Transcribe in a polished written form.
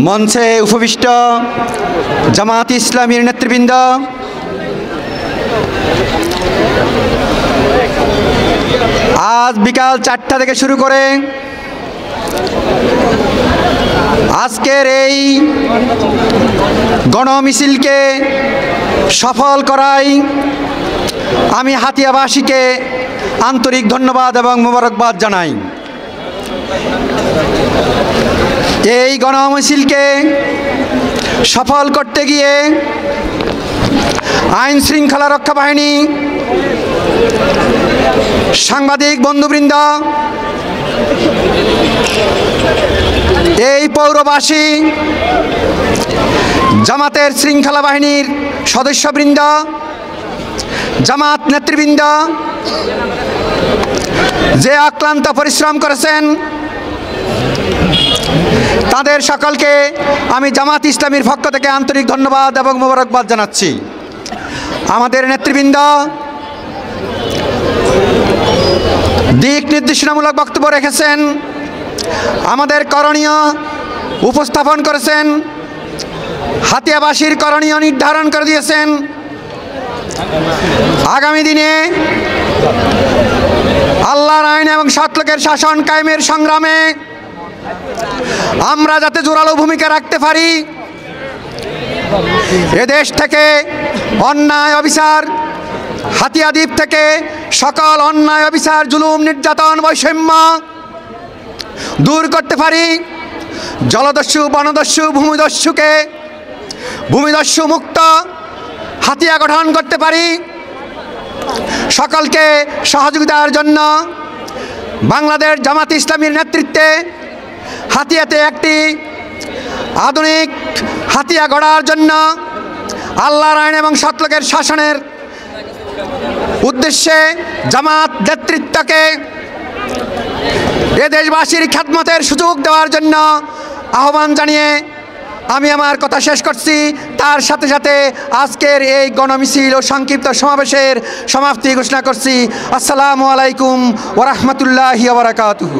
মঞ্চে উপবিষ্ট জামাত ইসলামীর নেতৃবৃন্দ, আজ বিকাল 4টা থেকে শুরু করে আজকের এই গণমিছিলকে সফল করাই আমি হাতিয়াবাসীকে আন্তরিক ধন্যবাদ এবং মোবারকবাদ জানাই। এই গণমিছিলকে সফল করতে গিয়ে আইন শৃঙ্খলা রক্ষা বাহিনী, সাংবাদিক বন্ধুবৃন্দ, এই পৌরবাসী, জামাতের শৃঙ্খলা বাহিনীর সদস্যবৃন্দ, জামাত নেতৃবৃন্দ যে অক্লান্ত পরিশ্রম করেছেন, তাদের সকলকে আমি জামাত ইসলামীর পক্ষ থেকে আন্তরিক ধন্যবাদ এবং মোবারকবাদ জানাচ্ছি। আমাদের নেতৃবৃন্দ দিক নির্দেশনামূলক বক্তব্য রেখেছেন, আমাদের করণীয় উপস্থাপন করেছেন, হাতিয়াবাসীর করণীয় নির্ধারণ করে দিয়েছেন। আগামী দিনে আল্লাহর আইন এবং সৎ লোকের শাসন কায়েমের সংগ্রামে আমরা যাতে জোরালো ভূমিকা রাখতে পারি, এদেশ থেকে অন্যায় অবিচার, হাতিয়াদ্বীপ থেকে সকল অন্যায় অবিচার, জুলুম, নির্যাতন, বৈষম্য দূর করতে পারি, জলদস্যু, বনদস্যু, ভূমিদস্যু মুক্ত হাতিয়া গঠন করতে পারি। সকলকে সহযোগিতার জন্য বাংলাদেশ জামাত ইসলামীর নেতৃত্বে হাতিয়াতে একটি আধুনিক হাতিয়া গড়ার জন্য আল্লাহর আইন এবং সৎ লোকের শাসনের উদ্দেশ্যে জামাত নেতৃত্বকে এ দেশবাসীর খ্যাতমতের সুযোগ দেওয়ার জন্য আহ্বান জানিয়ে আমি আমার কথা শেষ করছি। তার সাথে সাথে আজকের এই গণমিছিল ও সংক্ষিপ্ত সমাবেশের সমাপ্তি ঘোষণা করছি। আসসালামু আলাইকুম ওয়া রাহমাতুল্লাহি ওয়া বারাকাতুহু।